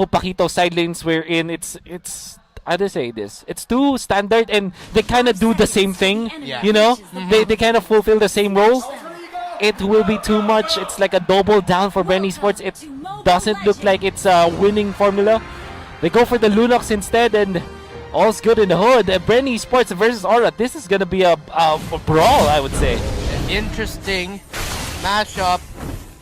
Pupakito side lanes wherein it's how do I say this? It's too standard and they kind of do the same thing. Yeah. You know, they kind of fulfill the same role. It will be too much. It's like a double down for Bren Esports. It doesn't look like it's a winning formula. They go for the Lunox instead, and all's good in the hood. Bren Esports versus Aura. This is gonna be a brawl, I would say. Interesting matchup,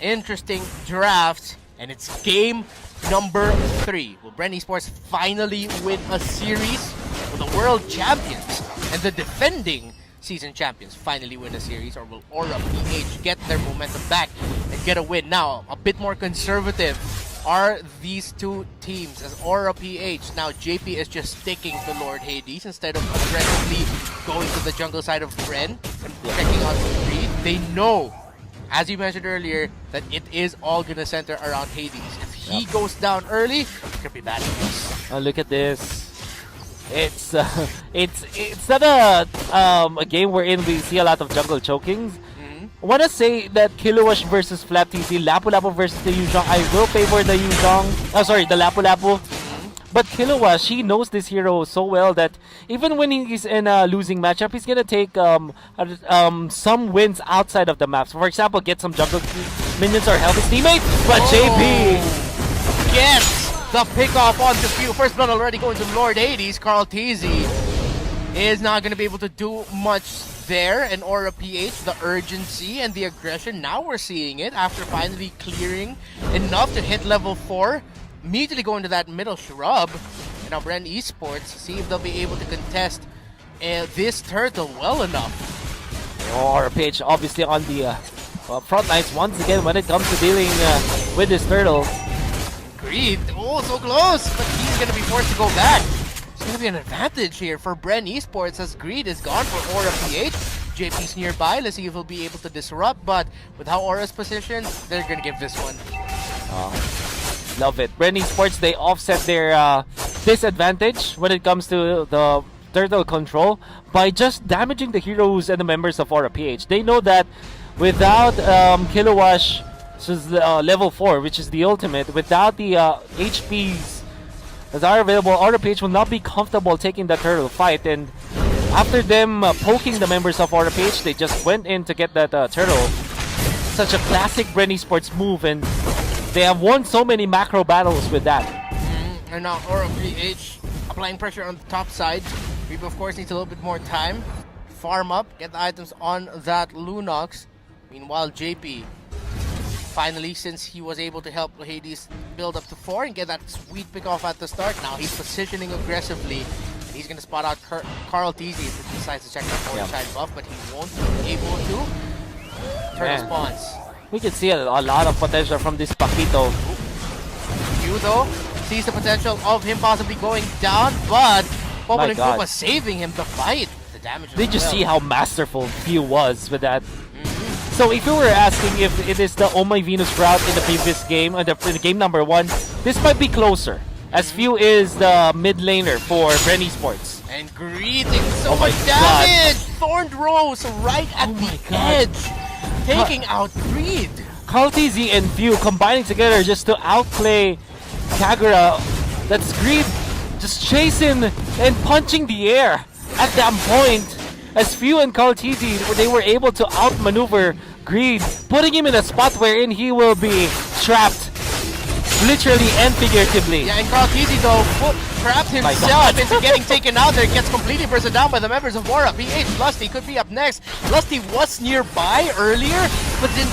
interesting draft, and it's game number 3. Will Bren Esports finally win a series? Will the world champions and the defending season champions finally win a series, or will Aura PH get their momentum back and get a win? Now, a bit more conservative are these two teams, as Aura PH, now JP is just sticking to Lord Hades instead of aggressively going to the jungle side of Bren and checking out the Creed. They know, as you mentioned earlier, that it is all gonna center around Hades. If he goes down early, it could be bad news. Oh, look at this. It's not a game wherein we see a lot of jungle chokings. I want to say that Kilowash versus Flap TC, Lapu Lapu versus the Yuzhong. I will favor the Yuzhong. Oh, sorry, the Lapu Lapu. But Kilowash, he knows this hero so well that even when he's in a losing matchup, he's gonna take some wins outside of the maps. For example, get some jungle minions or help his teammate. But JP gets the pick off on the few. First blood already going to Lord Hades. Carl Teasy is not going to be able to do much there. And Aura PH, the urgency and the aggression, now we're seeing it after finally clearing enough to hit level 4. Immediately go into that middle shrub. And now Bren Esports, see if they'll be able to contest this turtle well enough. Aura PH obviously on the front lines once again when it comes to dealing with this turtle. Greed, oh, so close, but he's going to be forced to go back. It's going to be an advantage here for Bren Esports as Greed is gone for Aura PH. JP's nearby, let's see if he'll be able to disrupt, but with how Aura's positioned, they're going to give this one. Love it. Bren Esports, they offset their disadvantage when it comes to the turtle control by just damaging the heroes and the members of Aura PH. They know that without Kilowash, this is level 4, which is the ultimate. Without the HPs that are available, Aura PH will not be comfortable taking the turtle fight. And after them poking the members of Aura PH, they just went in to get that turtle. Such a classic Bren Esports move, and they have won so many macro battles with that. And now Aura PH applying pressure on the top side. Reap, of course, needs a little bit more time. Farm up, get the items on that Lunox. Meanwhile, JP, finally, since he was able to help Hades build up to 4 and get that sweet pick off at the start, now he's positioning aggressively. And he's going to spot out Carl Teasy if he decides to check the forward side buff, but he won't be able to. Turtle spawns. We can see a lot of potential from this Paquito. Q though sees the potential of him possibly going down, but Popo and Koopa saving him the fight. The damage. Did you see how masterful Few was with that? So if you were asking if it is the Oh My Venus route in the previous game, in the game number 1, this might be closer, as Few is the mid laner for Bren Esports. And greeting so much damage! Thorned Rose right at the edge, taking out Greed. Carl TZ and Few combining together just to outplay Kagura. That's Greed just chasing and punching the air at that point. As Few and Carl TZ, they were able to outmaneuver Greed, putting him in a spot wherein he will be trapped, literally and figuratively. Yeah, and Carl TZ though trapped himself into getting taken out there. Gets completely bursted down by the members of Aura PH. Lusty could be up next. Lusty was nearby earlier, but then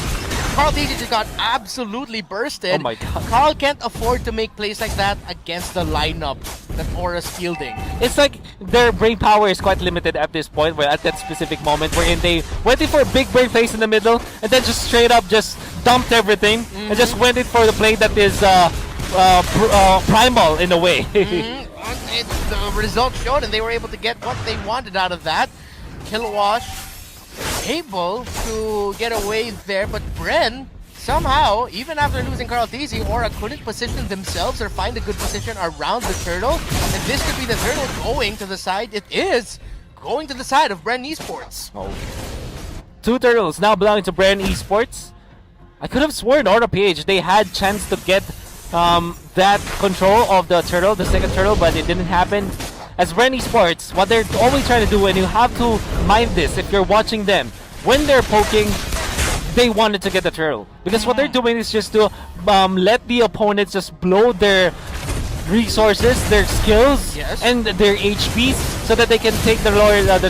Carl TZ just got absolutely bursted. Oh my god. Carl can't afford to make plays like that against the lineup that Aura's fielding. It's like their brain power is quite limited at this point, where at that specific moment wherein they went in for a big brain place in the middle and then just straight up just dumped everything and just went in for the play that is primal in a way. The result showed, and they were able to get what they wanted out of that. Kilowash able to get away there, but Bren somehow, even after losing Carl TZ, Aura couldn't position themselves or find a good position around the turtle, and this could be the turtle going to the side. It is going to the side of Bren Esports. Oh. 2 turtles now belonging to Bren Esports. I could have sworn Aura PH, they had chance to get that control of the turtle, the second turtle, but it didn't happen. As Bren Esports, what they're always trying to do, and you have to mind this if you're watching them, when they're poking, they wanted to get the turtle. Because what they're doing is just to let the opponents just blow their resources, their skills, Yes. and their HPs so that they can take the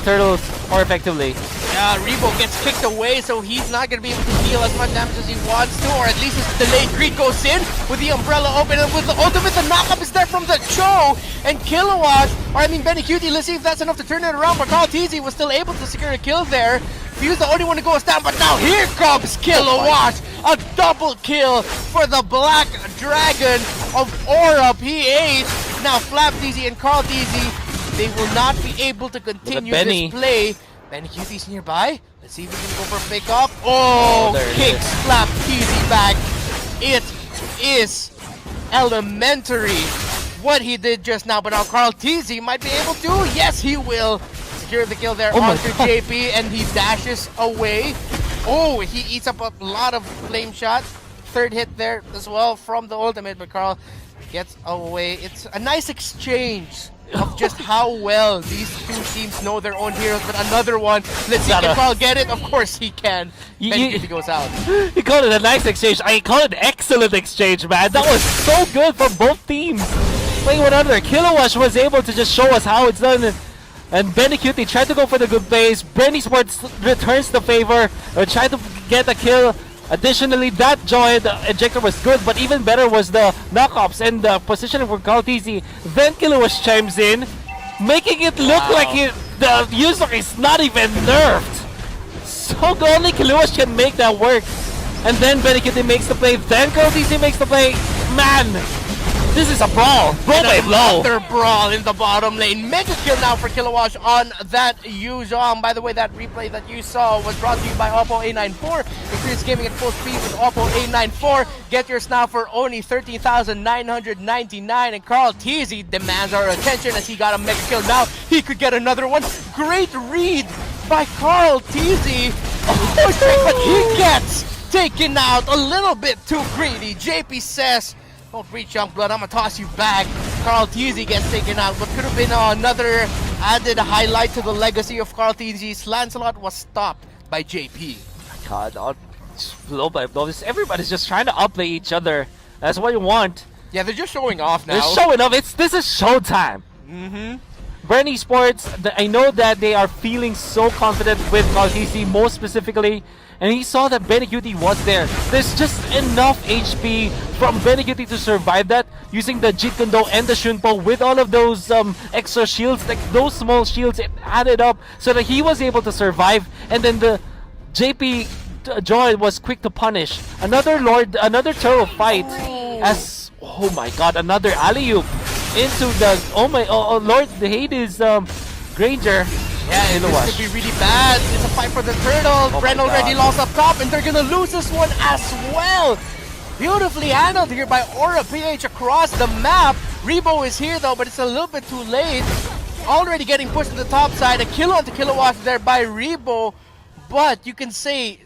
turtles more effectively. Yeah, Rebo gets kicked away, so he's not going to be able to deal as much damage as he wants to, or at least his delayed greed goes in with the umbrella open, and with the ultimate, the knockup is there from the Cho, and Kilowatt, or I mean Benny Cutie, let's see if that's enough to turn it around, but Carl TZ was still able to secure a kill there. He was the only one to go down, but now here comes Kilowatt! A double kill for the Black Dragon of Aura PH. Now Flap TZ and Carl TZ, they will not be able to continue this play. Benny Cutie's nearby. Let's see if we can go for a pick up. Oh, kicks Flap TZ back. It is elementary what he did just now, but now Carl TZ might be able to. Yes, he will secure the kill there onto JP, and he dashes away. Oh, he eats up a lot of flame shot. Third hit there as well from the ultimate, but Carl gets away. It's a nice exchange of just how well these two teams know their own heroes, but another one. Let's see, can Carl get it? Of course he can. Benny goes out. You call it a nice exchange. I call it excellent exchange, man. That was so good from both teams. Playing one another. Kilowatt was able to just show us how it's done. And Benny Cutie tried to go for the good plays. Bren Esports returns the favor, tried to get a kill. Additionally, that joy, the ejector was good, but even better was the knockups and the positioning for Carl TZ. Then Kilowatt chimes in, making it look like the user is not even nerfed. So only Kilowatt can make that work. And then Benny Cutie makes the play, then Carl TZ makes the play. Man, this is a brawl. Blow by blow. Another brawl in the bottom lane. Mega kill now for Kilowatt on that Yuzhong. By the way, that replay that you saw was brought to you by Oppo A94. Experience gaming at full speed with Oppo A94. Get yours now for only 13,999. And Carl TZ demands our attention as he got a mega kill. Now he could get another one. Great read by Carl TZ. But he gets taken out a little bit too greedy. JP says, don't reach, young blood, I'm gonna toss you back. Carl TZ gets taken out, but could have been another added highlight to the legacy of Carl TZ's. Lancelot was stopped by JP. God, blow by blow. Everybody's just trying to outplay each other. That's what you want. Yeah, they're just showing off now. They're showing off. This is showtime. Bren Esports, I know that they are feeling so confident with Carl TZ, most specifically. And he saw that Benny Cutie was there. There's just enough HP from Benny Cutie to survive that, using the Jeet Kune Do and the Shunpo with all of those extra shields, like those small shields, it added up so that he was able to survive. And then the JP Joy was quick to punish. Another turtle fight as, oh my god, another alley-oop into the, Lord Hades Granger. Yeah, this could be really bad. It's a fight for the turtle. Bren already lost up top, and they're gonna lose this one as well. Beautifully handled here by Aura PH across the map. Rebo is here though, but it's a little bit too late. Already getting pushed to the top side. A kill onto Kilowatt there by Rebo. But you can say,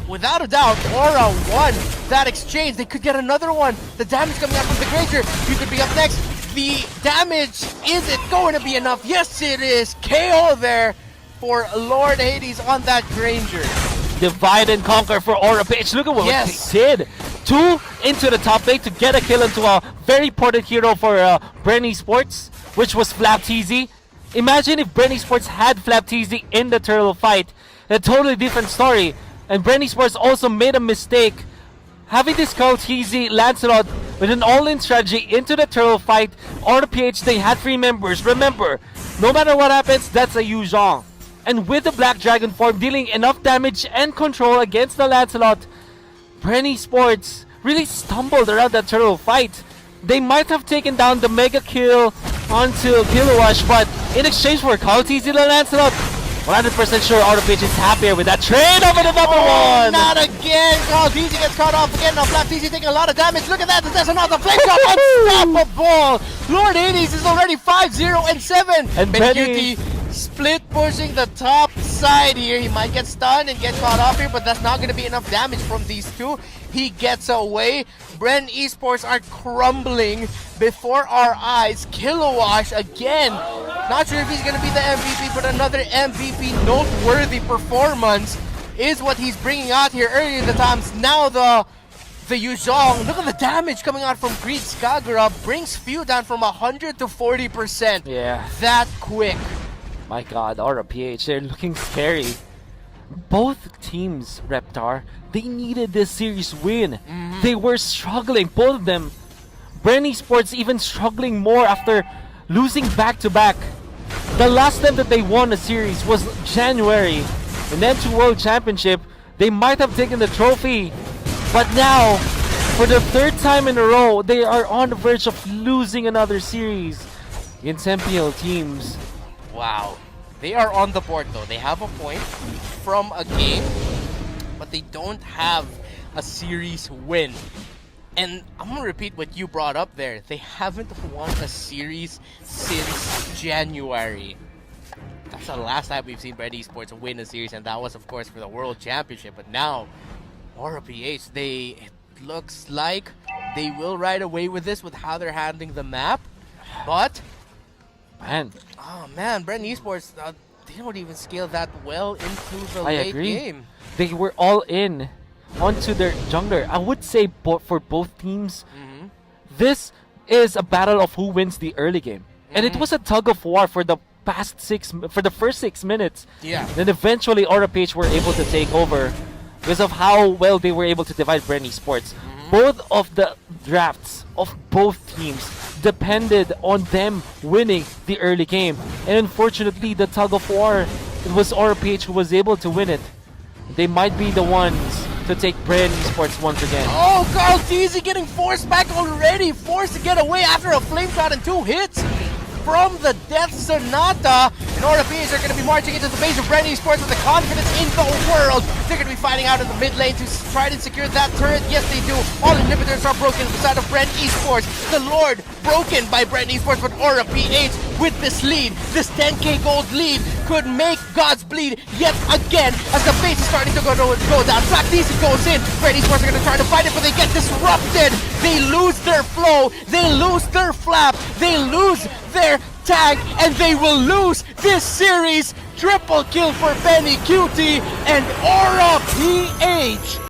without a doubt, Aura won that exchange. They could get another one. The damage coming up from the Granger. You could be up next. The damage, is it going to be enough? Yes, it is. KO there for Lord Hades on that Granger. Divide and conquer for Aura PH. Look at what they did. 2 into the top lane to get a kill into a very important hero for Bren Esports, which was Flap TZ. Imagine if Bren Esports had Flap TZ in the turtle fight. A totally different story. And Bren Esports also made a mistake. Having this Carl TZ Lancelot with an all-in strategy into the turtle fight, Aura PH, they had 3 members. Remember, no matter what happens, that's a Yuzhong. And with the Black Dragon form dealing enough damage and control against the Lancelot, Bren Esports really stumbled around that turtle fight. They might have taken down the mega kill onto Kilowatt, but in exchange for Carl TZ the Lancelot, 100% sure Aura PH is happier with that trade over the number one. Not again. Carl TZ gets caught off again. Now Flap TZ taking a lot of damage. Look at that. There's another flame shot. Unstoppable. Lord Hades is already 5-0-7. And Benny split pushing the top side here. He might get stunned and get caught off here, but that's not going to be enough damage from these two. He gets away. Bren Esports are crumbling before our eyes. Kilowash again. Not sure if he's going to be the MVP, but another MVP noteworthy performance is what he's bringing out here earlier in the times. Now the Yuzhong, look at the damage coming out from Greed. Skagura brings Few down from 100 to 40%. Yeah. That quick. My god, Aura PH, they're looking scary. Both teams, Reptar, they needed this series win. They were struggling, both of them. Bren Esports even struggling more after losing back-to-back. The last time that they won a series was January. And then to World Championship, they might have taken the trophy. But now, for the third time in a row, they are on the verge of losing another series against MPL teams. Wow. They are on the board though. They have a point from a game, but they don't have a series win. And I'm going to repeat what you brought up there. They haven't won a series since January. That's the last time we've seen Bren Esports win a series, and that was, of course, for the World Championship. But now, Aura PH, it looks like they will ride away with this with how they're handling the map. But, Man, oh man, Bren Esports, they don't even scale that well into the I late agree. game. They were all in onto their jungler. I would say for both teams, this is a battle of who wins the early game. And it was a tug of war for the first 6 minutes. Yeah. Then eventually Aura PH were able to take over because of how well they were able to divide Bren Esports. Both of the drafts of both teams depended on them winning the early game. And unfortunately, the tug of war, it was Aura PH who was able to win it. They might be the ones to take Bren Esports once again. Oh, Carl Teasy getting forced back already. Forced to get away after a flame shot and 2 hits from the Death Sonata. And Aura PH are going to be marching into the base of Bren Esports with the confidence in the world. They're going to be fighting out in the mid lane to try to secure that turret. Yes, they do. All inhibitors are broken on the side of Bren Esports. The Lord broken by Bren Esports, but Aura PH with this lead, this 10k gold lead, could make gods bleed yet again as the base is starting to go down. Black DC goes in. Bren Esports are going to try to fight it, but they get disrupted. They lose their flow. They lose their flap. They lose their tag, and they will lose this series. Triple kill for Benny Cutie and Aura PH.